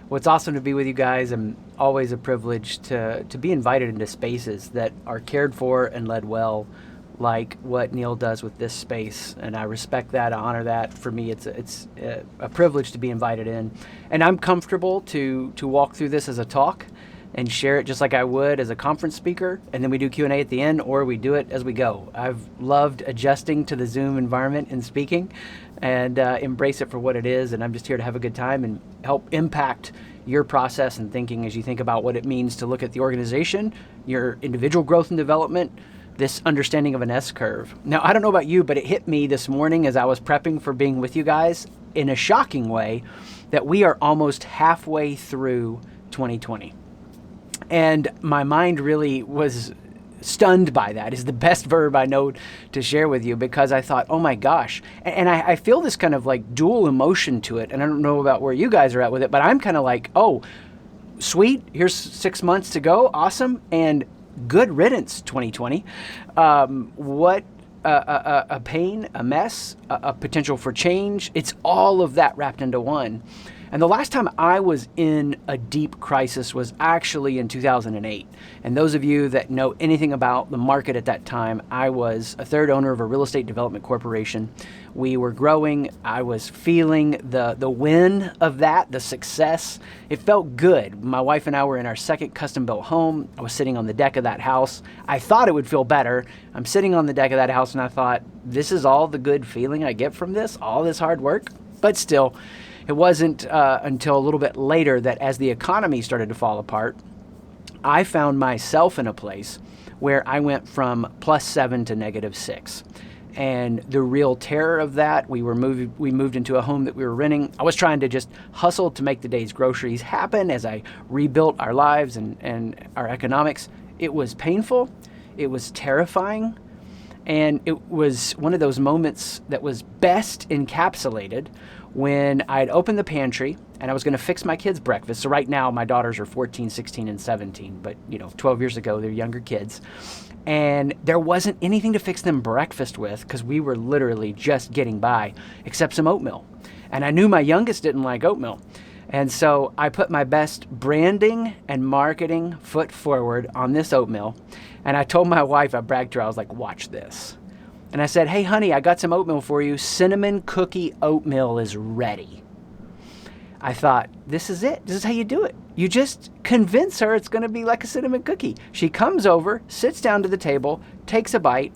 Well, it's awesome to be with you guys, and always a privilege to be invited into spaces that are cared for and led well, like what Neil does with this space. And I respect that, I honor that. For me, it's a privilege to be invited in, and I'm comfortable to walk through this as a talk and share it just like I would as a conference speaker, and then we do Q&A at the end, or we do it as we go. I've loved adjusting to the Zoom environment and speaking, and embrace it for what it is, and I'm just here to have a good time and help impact your process and thinking as you think about what it means to look at the organization, your individual growth and development, this understanding of an S-curve. Now, I don't know about you, but it hit me this morning as I was prepping for being with you guys in a shocking way that we are almost halfway through 2020. And my mind really was stunned by that, is the best verb I know to share with you, because I thought, oh my gosh. And I feel this kind of like dual emotion to it. And I don't know about where you guys are at with it, but I'm kind of like, oh, sweet, here's 6 months to go. Awesome. And good riddance, 2020. What a pain, a mess, a potential for change. It's all of that wrapped into one. And the last time I was in a deep crisis was actually in 2008. And those of you that know anything about the market at that time, I was a third owner of a real estate development corporation. We were growing. I was feeling the win of that, the success. It felt good. My wife and I were in our second custom built home. I was sitting on the deck of that house. I thought it would feel better. I'm sitting on the deck of that house and I thought, this is all the good feeling I get from this, all this hard work. But still, it wasn't until a little bit later that as the economy started to fall apart, I found myself in a place where I went from +7 to -6. And the real terror of that, we moved into a home that we were renting. I was trying to just hustle to make the day's groceries happen as I rebuilt our lives and our economics. It was painful. It was terrifying. And it was one of those moments that was best encapsulated when I'd opened the pantry and I was going to fix my kids' breakfast. So right now my daughters are 14, 16, and 17, but 12 years ago, they're younger kids. And there wasn't anything to fix them breakfast with because we were literally just getting by, except some oatmeal. And I knew my youngest didn't like oatmeal. And so I put my best branding and marketing foot forward on this oatmeal. And I told my wife, I bragged to her, I was like, watch this. And I said, hey, honey, I got some oatmeal for you. Cinnamon cookie oatmeal is ready. I thought, this is it. This is how you do it. You just convince her it's going to be like a cinnamon cookie. She comes over, sits down to the table, takes a bite,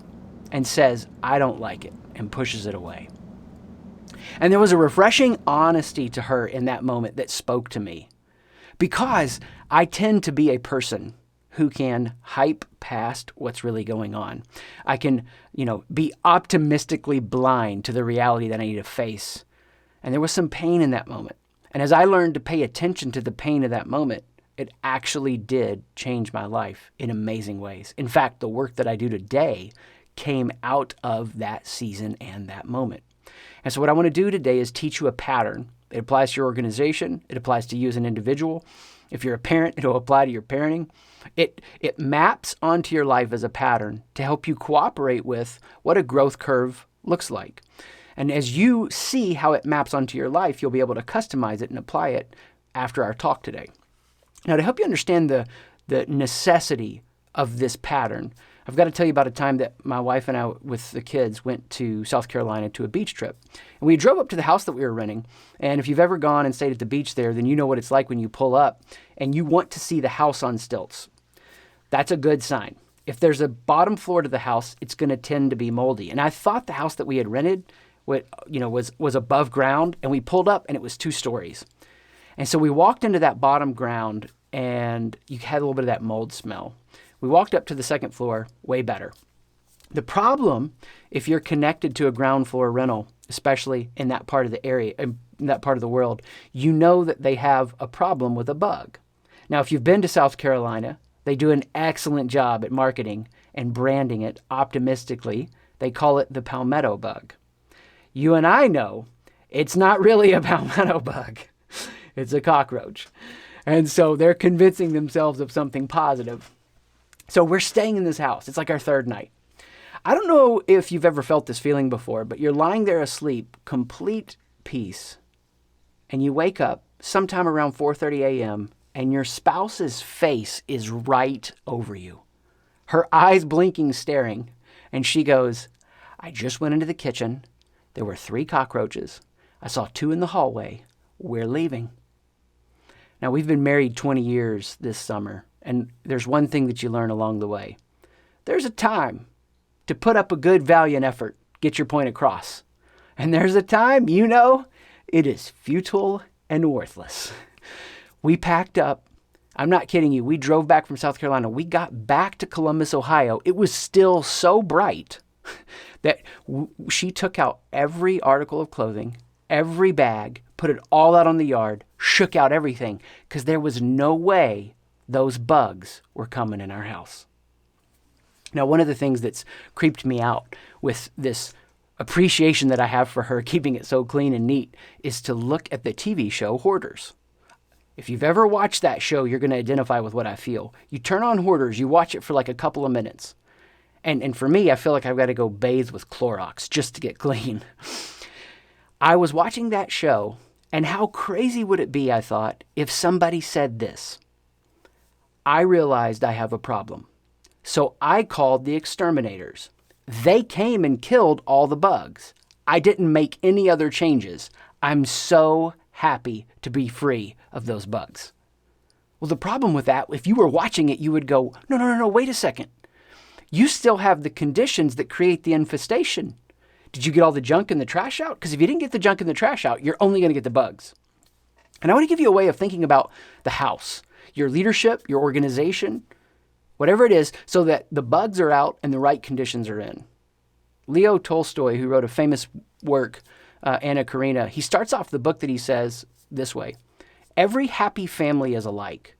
and says, I don't like it, and pushes it away. And there was a refreshing honesty to her in that moment that spoke to me, because I tend to be a person who can hype past what's really going on. I can, be optimistically blind to the reality that I need to face. And there was some pain in that moment. And as I learned to pay attention to the pain of that moment, it actually did change my life in amazing ways. In fact, the work that I do today came out of that season and that moment. And so what I want to do today is teach you a pattern. It applies to your organization. It applies to you as an individual. If you're a parent, it'll apply to your parenting. It maps onto your life as a pattern to help you cooperate with what a growth curve looks like. And as you see how it maps onto your life, you'll be able to customize it and apply it after our talk today. Now, to help you understand the necessity of this pattern, I've got to tell you about a time that my wife and I, with the kids, went to South Carolina to a beach trip. And we drove up to the house that we were renting. And if you've ever gone and stayed at the beach there, then you know what it's like when you pull up and you want to see the house on stilts. That's a good sign. If there's a bottom floor to the house, it's going to tend to be moldy. And I thought the house that we had rented was above ground, and we pulled up and it was 2 stories. And so we walked into that bottom ground and you had a little bit of that mold smell. We walked up to the second floor, way better. The problem, if you're connected to a ground floor rental, especially in that part of the area, in that part of the world, you know that they have a problem with a bug. Now, if you've been to South Carolina, they do an excellent job at marketing and branding it optimistically. They call it the palmetto bug. You and I know it's not really a palmetto bug. It's a cockroach. And so they're convincing themselves of something positive. So we're staying in this house. It's like our third night. I don't know if you've ever felt this feeling before, but you're lying there asleep, complete peace, and you wake up sometime around 4:30 a.m., and your spouse's face is right over you, her eyes blinking, staring, and she goes, I just went into the kitchen. There were 3 cockroaches. I saw 2 in the hallway. We're leaving. Now, we've been married 20 years this summer, and there's one thing that you learn along the way. There's a time to put up a good valiant effort, get your point across. And there's a time, it is futile and worthless. We packed up. I'm not kidding you. We drove back from South Carolina. We got back to Columbus, Ohio. It was still so bright that she took out every article of clothing, every bag, put it all out on the yard, shook out everything, because there was no way those bugs were coming in our house. Now, one of the things that's creeped me out with this appreciation that I have for her keeping it so clean and neat is to look at the TV show Hoarders. If you've ever watched that show, you're going to identify with what I feel. You turn on Hoarders, you watch it for like a couple of minutes. And for me, I feel like I've got to go bathe with Clorox just to get clean. I was watching that show, and how crazy would it be, I thought, if somebody said this. I realized I have a problem. So I called the exterminators. They came and killed all the bugs. I didn't make any other changes. I'm so happy to be free of those bugs. Well, the problem with that, if you were watching it, you would go, no, wait a second. You still have the conditions that create the infestation. Did you get all the junk in the trash out? Because if you didn't get the junk in the trash out, you're only going to get the bugs. And I want to give you a way of thinking about the house, your leadership, your organization, whatever it is, so that the bugs are out and the right conditions are in. Leo Tolstoy, who wrote a famous work, Anna Karenina, he starts off the book that he says this way: every happy family is alike.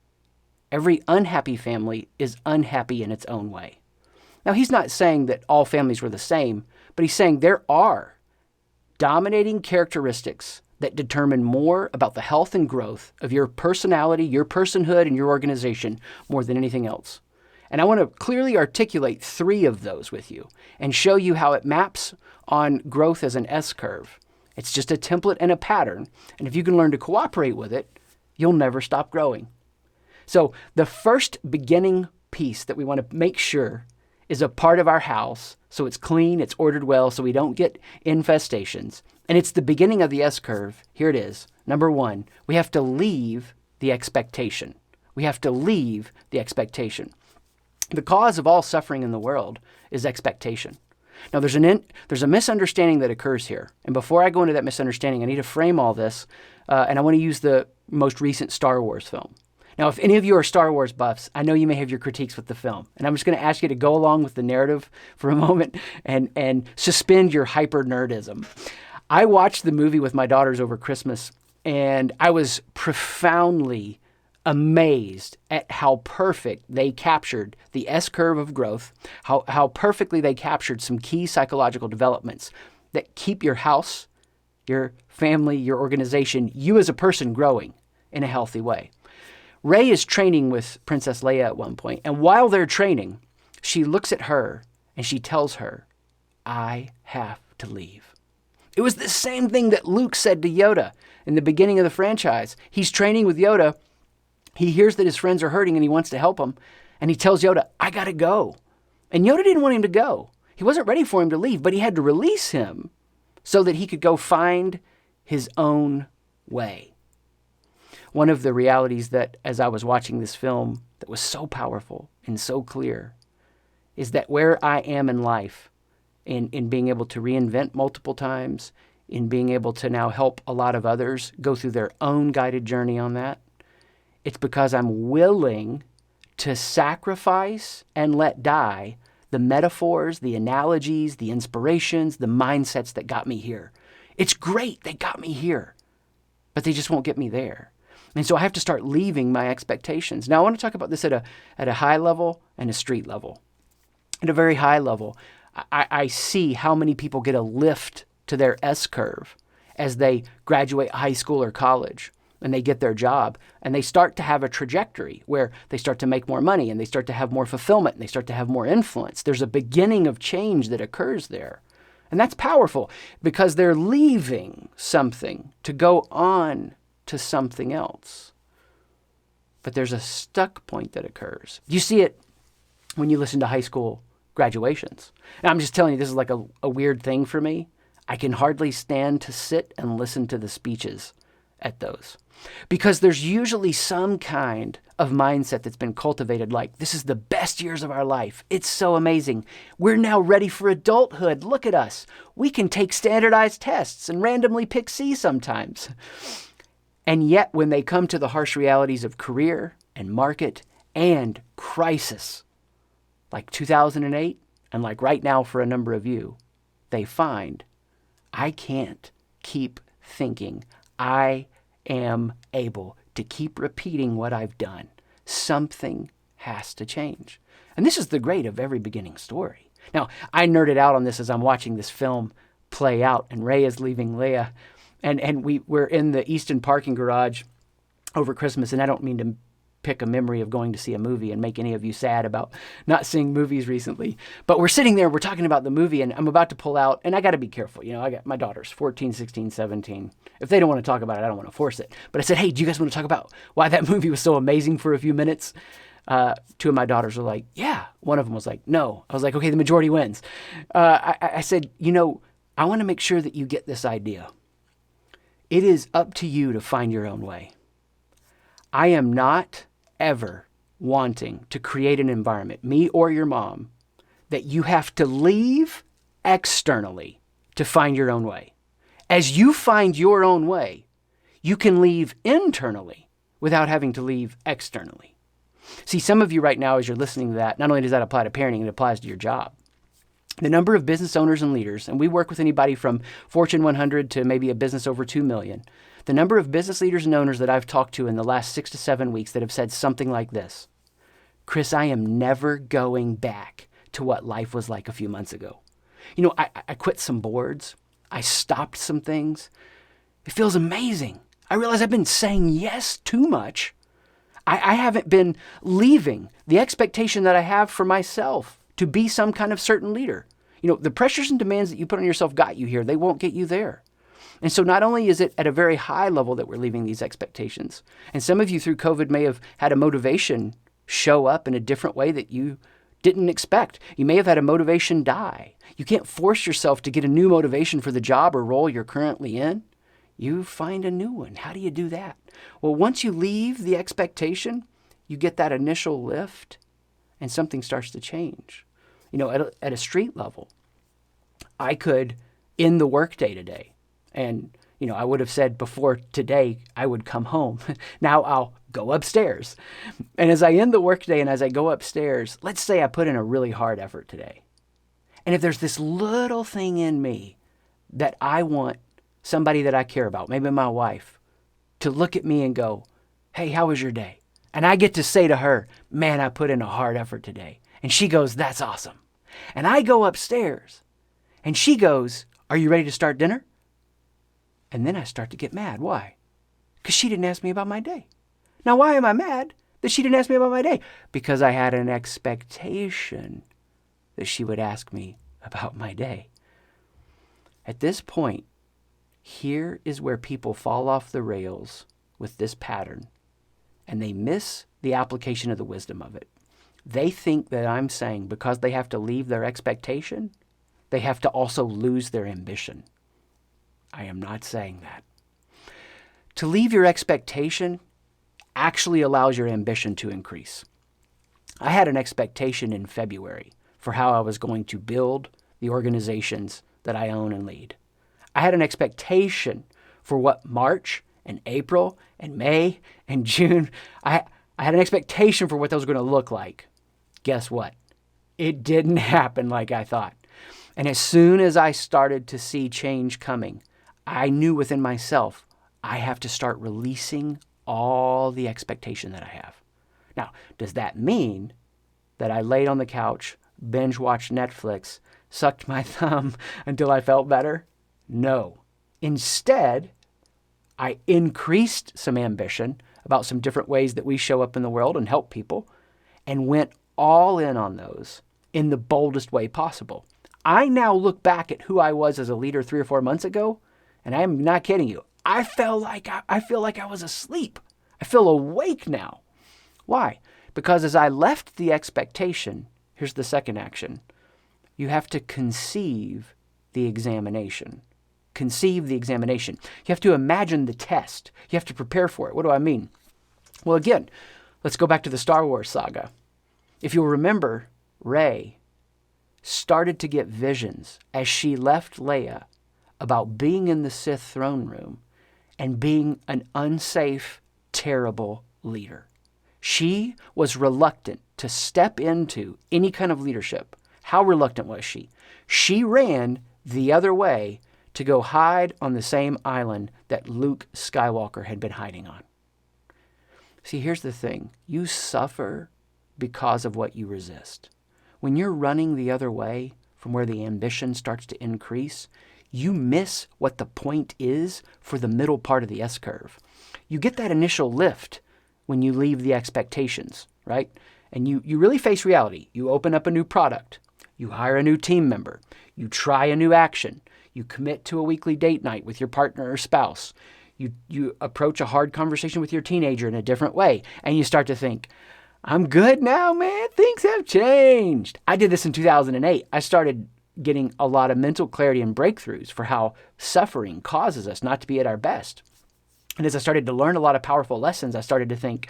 Every unhappy family is unhappy in its own way. Now, he's not saying that all families were the same, but he's saying there are dominating characteristics that determine more about the health and growth of your personality, your personhood, and your organization more than anything else. And I want to clearly articulate 3 of those with you and show you how it maps on growth as an S-curve. It's just a template and a pattern. And if you can learn to cooperate with it, you'll never stop growing. So the first beginning piece that we want to make sure is a part of our house, so it's clean, it's ordered well, so we don't get infestations. And it's the beginning of the S-curve. Here it is. Number 1, we have to leave the expectation. We have to leave the expectation. The cause of all suffering in the world is expectation. Now, there's a misunderstanding that occurs here. And before I go into that misunderstanding, I need to frame all this, and I want to use the most recent Star Wars film. Now, if any of you are Star Wars buffs, I know you may have your critiques with the film. And I'm just going to ask you to go along with the narrative for a moment and suspend your hyper-nerdism. I watched the movie with my daughters over Christmas, and I was profoundly amazed at how perfect they captured the S-curve of growth, how perfectly they captured some key psychological developments that keep your house, your family, your organization, you as a person growing in a healthy way. Rey is training with Princess Leia at one point, and while they're training, she looks at her and she tells her, I have to leave. It was the same thing that Luke said to Yoda in the beginning of the franchise. He's training with Yoda. He hears that his friends are hurting and he wants to help them. And he tells Yoda, I got to go. And Yoda didn't want him to go. He wasn't ready for him to leave, but he had to release him so that he could go find his own way. One of the realities that, as I was watching this film, that was so powerful and so clear, is that where I am in life, in being able to reinvent multiple times, in being able to now help a lot of others go through their own guided journey on that, it's because I'm willing to sacrifice and let die the metaphors, the analogies, the inspirations, the mindsets that got me here. It's great, they got me here, but they just won't get me there. And so I have to start leaving my expectations. Now, I want to talk about this at a high level and a street level. At a very high level, I see how many people get a lift to their S-curve as they graduate high school or college and they get their job and they start to have a trajectory where they start to make more money and they start to have more fulfillment and they start to have more influence. There's a beginning of change that occurs there. And that's powerful because they're leaving something to go on to something else. But there's a stuck point that occurs. You see it when you listen to high school graduations. And I'm just telling you, this is like a weird thing for me. I can hardly stand to sit and listen to the speeches at those, because there's usually some kind of mindset that's been cultivated, like, this is the best years of our life. It's so amazing. We're now ready for adulthood. Look at us. We can take standardized tests and randomly pick C sometimes. And yet when they come to the harsh realities of career and market and crisis, like 2008 and like right now for a number of you, they find, I can't keep thinking I am able to keep repeating what I've done. Something has to change. And this is the great of every beginning story. Now, I nerded out on this as I'm watching this film play out, and Ray is leaving Leia, and we're in the Easton parking garage over Christmas, and I don't mean to pick a memory of going to see a movie and make any of you sad about not seeing movies recently. But we're sitting there, we're talking about the movie, and I'm about to pull out, and I got to be careful. I got my daughters, 14, 16, 17. If they don't want to talk about it, I don't want to force it. But I said, hey, do you guys want to talk about why that movie was so amazing for a few minutes? Two of my daughters were like, yeah. One of them was like, no. I was like, okay, the majority wins. I said, I want to make sure that you get this idea. It is up to you to find your own way. I am not ever wanting to create an environment, me or your mom, that you have to leave externally to find your own way. As you find your own way, you can leave internally without having to leave externally. See, some of you right now, as you're listening to that, not only does that apply to parenting, it applies to your job. The number of business owners and leaders, and we work with anybody from Fortune 100 to maybe a business over 2 million. The number of business leaders and owners that I've talked to in the last 6 to 7 weeks that have said something like this: Chris, I am never going back to what life was like a few months ago. I quit some boards. I stopped some things. It feels amazing. I realize I've been saying yes too much. I haven't been leaving the expectation that I have for myself to be some kind of certain leader. The pressures and demands that you put on yourself got you here. They won't get you there. And so not only is it at a very high level that we're leaving these expectations, and some of you through COVID may have had a motivation show up in a different way that you didn't expect. You may have had a motivation die. You can't force yourself to get a new motivation for the job or role you're currently in. You find a new one. How do you do that? Well, once you leave the expectation, you get that initial lift and something starts to change. At a street level, I could end the workday today. And, I would have said before today, I would come home. Now I'll go upstairs. And as I end the workday and as I go upstairs, let's say I put in a really hard effort today. And if there's this little thing in me that I want somebody that I care about, maybe my wife, to look at me and go, hey, how was your day? And I get to say to her, man, I put in a hard effort today. And she goes, that's awesome. And I go upstairs and she goes, are you ready to start dinner? And then I start to get mad. Why? Because she didn't ask me about my day. Now, why am I mad that she didn't ask me about my day? Because I had an expectation that she would ask me about my day. At this point, here is where people fall off the rails with this pattern, and they miss the application of the wisdom of it. They think that I'm saying because they have to leave their expectation, they have to also lose their ambition. I am not saying that. To leave your expectation actually allows your ambition to increase. I had an expectation in February for how I was going to build the organizations that I own and lead. I had an expectation for what March and April and May and June, I had an expectation for what those were going to look like. Guess what? It didn't happen like I thought. And as soon as I started to see change coming, I knew within myself, I have to start releasing all the expectation that I have. Now, does that mean that I laid on the couch, binge watched Netflix, sucked my thumb until I felt better? No. Instead, I increased some ambition about some different ways that we show up in the world and help people, and went all in on those in the boldest way possible. I now look back at who I was as a leader 3 or 4 months ago, and I'm not kidding you. I feel like I was asleep. I feel awake now. Why? Because as I left the expectation, here's the second action. You have to conceive the examination. Conceive the examination. You have to imagine the test. You have to prepare for it. What do I mean? Well, again, let's go back to the Star Wars saga. If you'll remember, Rey started to get visions as she left Leia about being in the Sith throne room and being an unsafe, terrible leader. She was reluctant to step into any kind of leadership. How reluctant was she? She ran the other way to go hide on the same island that Luke Skywalker had been hiding on. See, here's the thing. You suffer because of what you resist. When you're running the other way from where the ambition starts to increase, you miss what the point is for the middle part of the S-curve. You get that initial lift when you leave the expectations, right? And you really face reality. You open up a new product. You hire a new team member. You try a new action. You commit to a weekly date night with your partner or spouse. You approach a hard conversation with your teenager in a different way. And you start to think, I'm good now, man. Things have changed. I did this in 2008. I started getting a lot of mental clarity and breakthroughs for how suffering causes us not to be at our best. And as I started to learn a lot of powerful lessons, I started to think,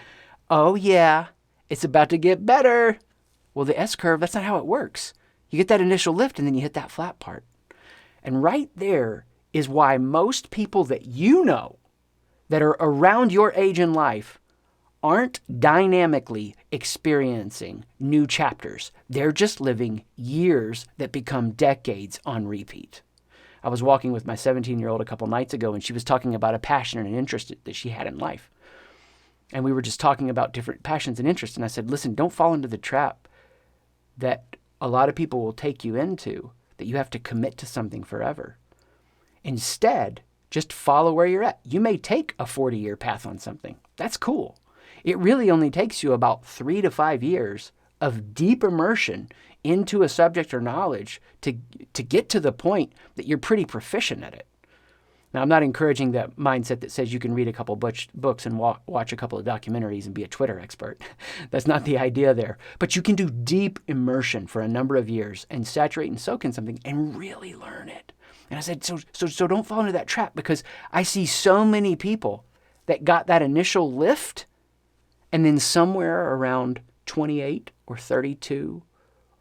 oh yeah, it's about to get better. Well, the S-curve, that's not how it works. You get that initial lift and then you hit that flat part. And right there is why most people that you know that are around your age in life aren't dynamically experiencing new chapters. They're just living years that become decades on repeat. I was walking with my 17-year-old a couple nights ago, and she was talking about a passion and an interest that she had in life. And we were just talking about different passions and interests. And I said, listen, don't fall into the trap that a lot of people will take you into, that you have to commit to something forever. Instead, just follow where you're at. You may take a 40-year path on something. That's cool. It really only takes you about 3 to 5 years of deep immersion into a subject or knowledge to get to the point that you're pretty proficient at it. Now, I'm not encouraging that mindset that says you can read a couple books and watch a couple of documentaries and be a Twitter expert. That's not the idea there. But you can do deep immersion for a number of years and saturate and soak in something and really learn it. And I said, so don't fall into that trap, because I see so many people that got that initial lift and then somewhere around 28 or 32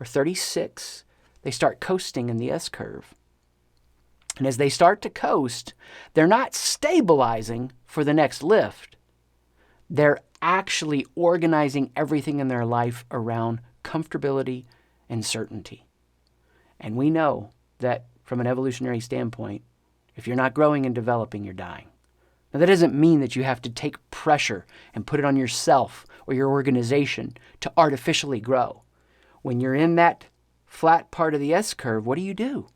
or 36, they start coasting in the S-curve. And as they start to coast, they're not stabilizing for the next lift. They're actually organizing everything in their life around comfortability and certainty. And we know that from an evolutionary standpoint, if you're not growing and developing, you're dying. Now, that doesn't mean that you have to take pressure and put it on yourself or your organization to artificially grow. When you're in that flat part of the S-curve, what do?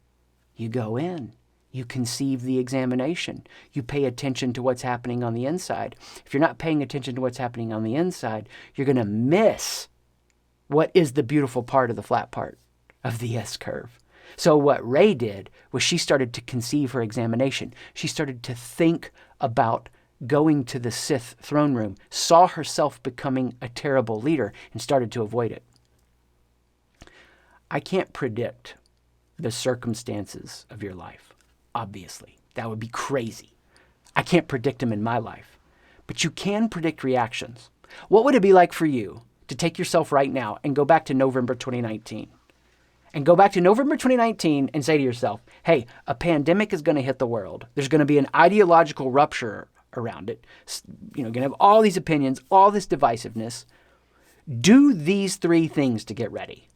You go in. You conceive the examination. You pay attention to what's happening on the inside. If you're not paying attention to what's happening on the inside, you're going to miss what is the beautiful part of the flat part of the S-curve. So what Rey did was she started to conceive her examination. She started to think about going to the Sith throne room, saw herself becoming a terrible leader, and started to avoid it. I can't predict the circumstances of your life, obviously. That would be crazy. I can't predict them in my life. But you can predict reactions. What would it be like for you to take yourself right now and go back to November 2019? And go back to November 2019 and say to yourself, hey, a pandemic is going to hit the world. There's going to be an ideological rupture around it. Going to have all these opinions, all this divisiveness. Do these 3 things to get ready,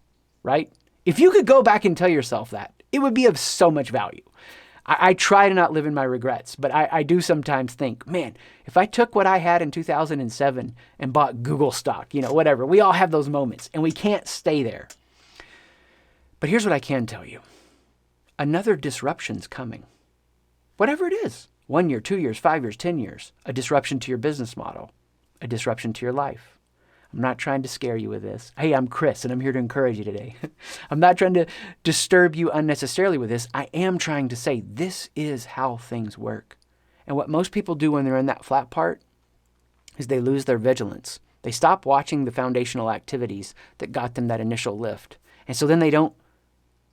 right? If you could go back and tell yourself that, it would be of so much value. I try to not live in my regrets, but I do sometimes think, man, if I took what I had in 2007 and bought Google stock, whatever, we all have those moments and we can't stay there. But here's what I can tell you. Another disruption's coming. Whatever it is, 1 year, 2 years, 5 years, 10 years, a disruption to your business model, a disruption to your life. I'm not trying to scare you with this. Hey, I'm Chris, and I'm here to encourage you today. I'm not trying to disturb you unnecessarily with this. I am trying to say this is how things work. And what most people do when they're in that flat part is they lose their vigilance. They stop watching the foundational activities that got them that initial lift. And so then they don't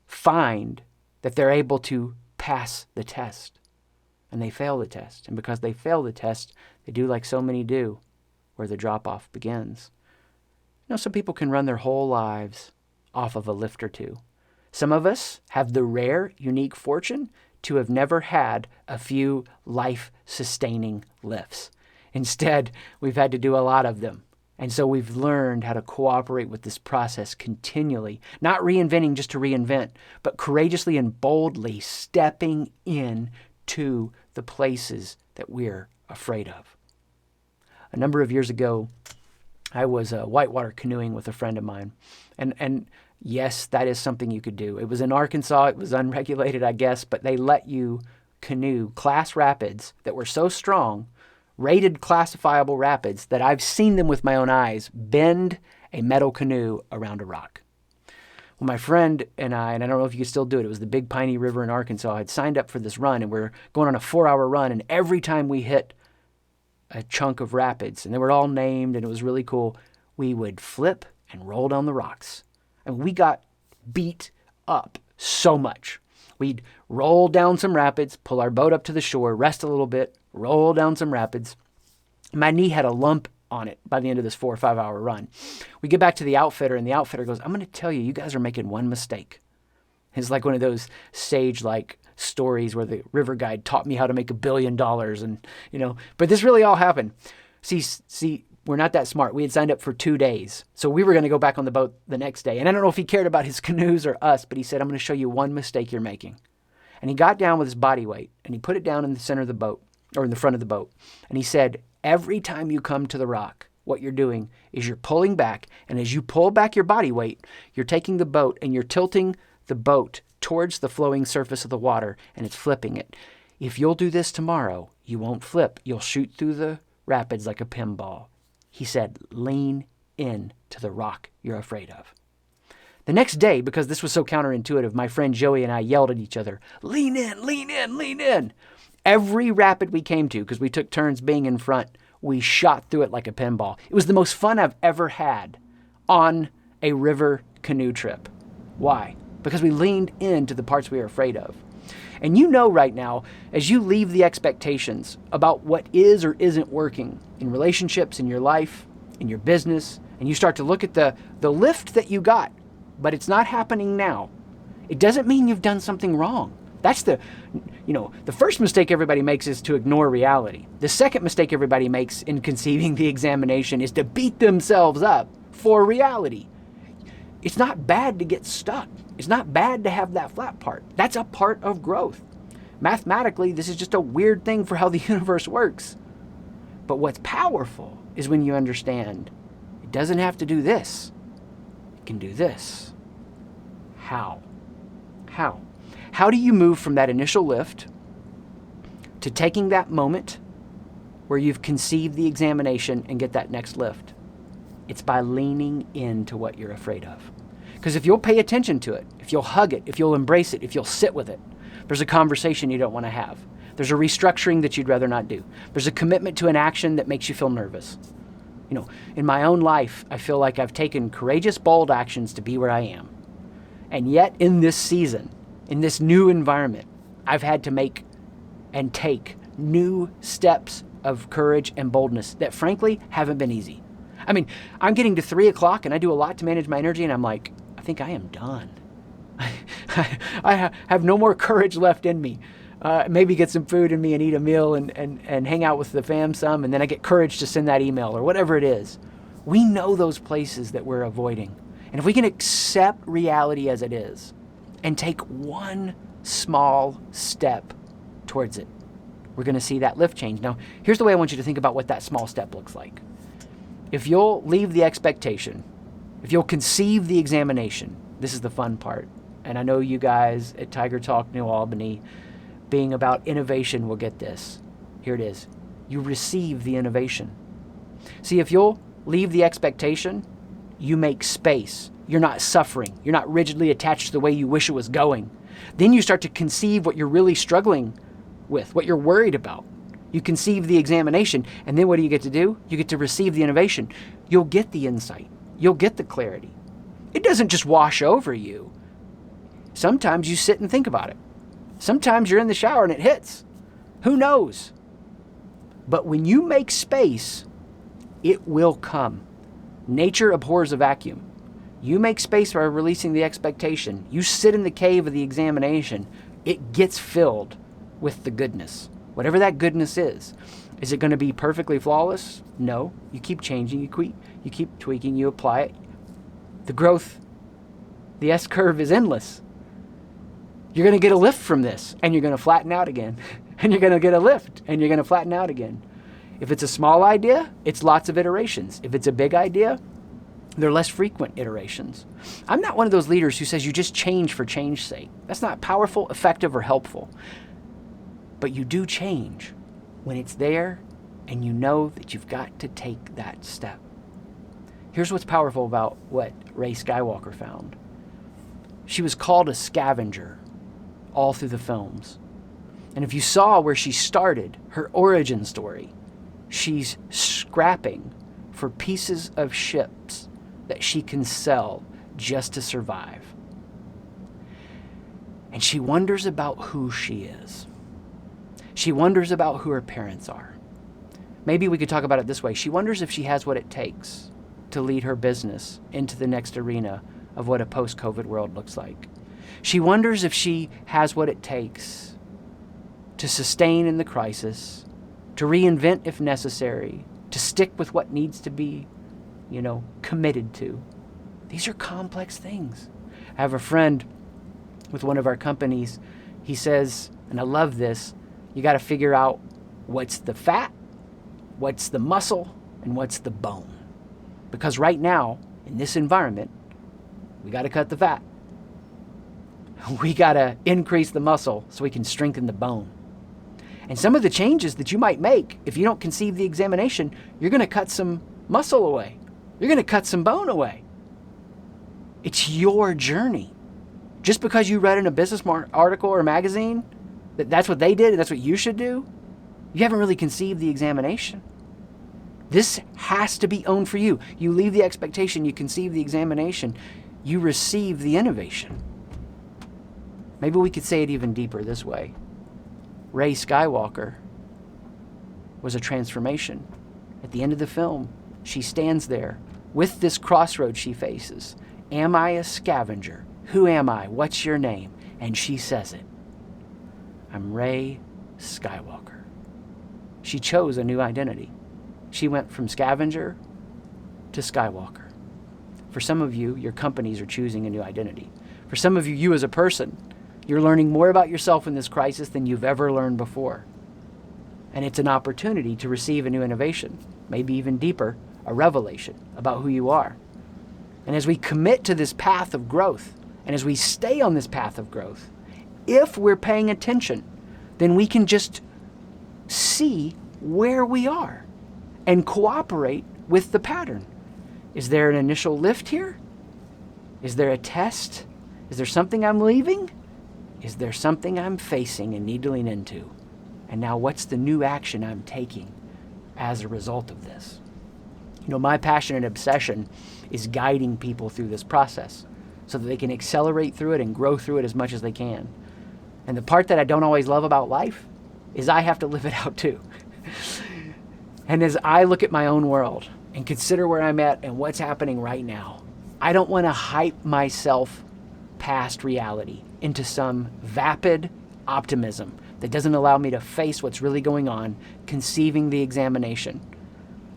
find that they're able to pass the test. And they fail the test. And because they fail the test, they do like so many do, where the drop-off begins. Some people can run their whole lives off of a lift or two. Some of us have the rare, unique fortune to have never had a few life-sustaining lifts. Instead, we've had to do a lot of them. And so we've learned how to cooperate with this process continually, not reinventing just to reinvent, but courageously and boldly stepping in to the places that we're afraid of. A number of years ago, I was whitewater canoeing with a friend of mine. And yes, that is something you could do. It was in Arkansas. It was unregulated, I guess, but they let you canoe class rapids that were so strong, rated classifiable rapids, that I've seen them with my own eyes bend a metal canoe around a rock. Well, my friend and I don't know if you can still do it, it was the Big Piney River in Arkansas, had signed up for this run, and we're going on a 4-hour run, and every time we hit a chunk of rapids, and they were all named, and it was really cool, we would flip and roll down the rocks. And we got beat up so much. We'd roll down some rapids, pull our boat up to the shore, rest a little bit, roll down some rapids. My knee had a lump on it by the end of this 4 or 5 hour run. We get back to the outfitter, and the outfitter goes, I'm going to tell you, you guys are making one mistake. It's like one of those sage-like stories where the river guide taught me how to make $1 billion, and, but this really all happened. See, we're not that smart. We had signed up for 2 days. So we were going to go back on the boat the next day. And I don't know if he cared about his canoes or us, but he said, I'm going to show you one mistake you're making. And he got down with his body weight, and he put it down in the center of the boat, or in the front of the boat. And he said, every time you come to the rock, what you're doing is you're pulling back. And as you pull back your body weight, you're taking the boat and you're tilting the boat towards the flowing surface of the water, and it's flipping it. If you'll do this tomorrow, you won't flip. You'll shoot through the rapids like a pinball. He said, lean in to the rock you're afraid of. The next day, because this was so counterintuitive, my friend Joey and I yelled at each other, lean in, lean in, lean in. Every rapid we came to, because we took turns being in front, we shot through it like a pinball. It was the most fun I've ever had on a river canoe trip. Why? Because we leaned into the parts we were afraid of. And right now, as you leave the expectations about what is or isn't working in relationships, in your life, in your business, and you start to look at the lift that you got, but it's not happening now, it doesn't mean you've done something wrong. That's the first mistake everybody makes is to ignore reality. The second mistake everybody makes in conceiving the examination is to beat themselves up for reality. It's not bad to get stuck. It's not bad to have that flat part. That's a part of growth. Mathematically, this is just a weird thing for how the universe works. But what's powerful is when you understand it doesn't have to do this. It can do this. How? How do you move from that initial lift to taking that moment where you've conceived the examination and get that next lift? It's by leaning into what you're afraid of. Because if you'll pay attention to it, if you'll hug it, if you'll embrace it, if you'll sit with it, there's a conversation you don't want to have. There's a restructuring that you'd rather not do. There's a commitment to an action that makes you feel nervous. In my own life, I feel like I've taken courageous, bold actions to be where I am. And yet in this season, in this new environment, I've had to make and take new steps of courage and boldness that frankly haven't been easy. I mean, I'm getting to 3 o'clock and I do a lot to manage my energy, and I'm like, I think I am done. I have no more courage left in me. Maybe get some food in me and eat a meal and hang out with the fam some, and then I get courage to send that email or whatever it is. We know those places that we're avoiding. And if we can accept reality as it is and take one small step towards it, we're going to see that lift change. Now, here's the way I want you to think about what that small step looks like. If you'll leave the expectation, if you'll conceive the examination, this is the fun part. And I know you guys at Tiger Talk New Albany, being about innovation, will get this. Here it is. You receive the innovation. See, if you'll leave the expectation, you make space. You're not suffering. You're not rigidly attached to the way you wish it was going. Then you start to conceive what you're really struggling with, what you're worried about. You conceive the examination, and then what do you get to do? You get to receive the innovation. You'll get the insight. You'll get the clarity. It doesn't just wash over you. Sometimes you sit and think about it. Sometimes you're in the shower and it hits. Who knows? But when you make space, it will come. Nature abhors a vacuum. You make space by releasing the expectation. You sit in the cave of the examination. It gets filled with the goodness. Whatever that goodness is. Is it going to be perfectly flawless? No. You keep changing, you keep tweaking, you apply it. The growth, the S-curve is endless. You're going to get a lift from this, and you're going to flatten out again. And you're going to get a lift, and you're going to flatten out again. If it's a small idea, it's lots of iterations. If it's a big idea, they're less frequent iterations. I'm not one of those leaders who says you just change for change's sake. That's not powerful, effective, or helpful. But you do change when it's there and you know that you've got to take that step. Here's what's powerful about what Rey Skywalker found. She was called a scavenger all through the films. And if you saw where she started, her origin story, she's scrapping for pieces of ships that she can sell just to survive. And she wonders about who she is. She wonders about who her parents are. Maybe we could talk about it this way. She wonders if she has what it takes to lead her business into the next arena of what a post-COVID world looks like. She wonders if she has what it takes to sustain in the crisis, to reinvent if necessary, to stick with what needs to be, committed to. These are complex things. I have a friend with one of our companies. He says, and I love this, you got to figure out what's the fat, what's the muscle, and what's the bone. Because right now, in this environment, we got to cut the fat. We got to increase the muscle so we can strengthen the bone. And some of the changes that you might make, if you don't conceive the examination, you're going to cut some muscle away. You're going to cut some bone away. It's your journey. Just because you read in a business article or magazine that that's what they did and that's what you should do, you haven't really conceived the examination. This has to be owned for you. You leave the expectation, you conceive the examination, you receive the innovation. Maybe we could say it even deeper this way. Rey Skywalker was a transformation. At the end of the film, she stands there with this crossroad she faces. Am I a scavenger? Who am I? What's your name? And she says it. I'm Rey Skywalker. She chose a new identity. She went from scavenger to Skywalker. For some of you, your companies are choosing a new identity. For some of you, you as a person, you're learning more about yourself in this crisis than you've ever learned before. And it's an opportunity to receive a new innovation, maybe even deeper, a revelation about who you are. And as we commit to this path of growth, and as we stay on this path of growth, if we're paying attention, then we can just see where we are and cooperate with the pattern. Is there an initial lift here? Is there a test? Is there something I'm leaving? Is there something I'm facing and need to lean into? And now what's the new action I'm taking as a result of this? My passion and obsession is guiding people through this process so that they can accelerate through it and grow through it as much as they can. And the part that I don't always love about life is I have to live it out too. And as I look at my own world and consider where I'm at and what's happening right now, I don't want to hype myself past reality into some vapid optimism that doesn't allow me to face what's really going on, conceiving the examination.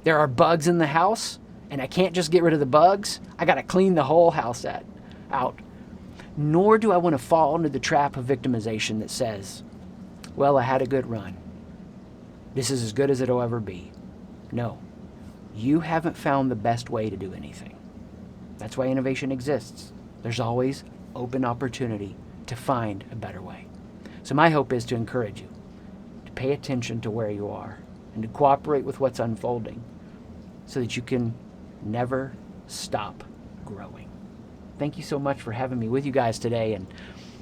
There are bugs in the house, and I can't just get rid of the bugs. I got to clean the whole house out. Nor do I want to fall into the trap of victimization that says, well, I had a good run. This is as good as it'll ever be. No, you haven't found the best way to do anything. That's why innovation exists. There's always open opportunity to find a better way. So my hope is to encourage you to pay attention to where you are and to cooperate with what's unfolding so that you can never stop growing. Thank you so much for having me with you guys today, and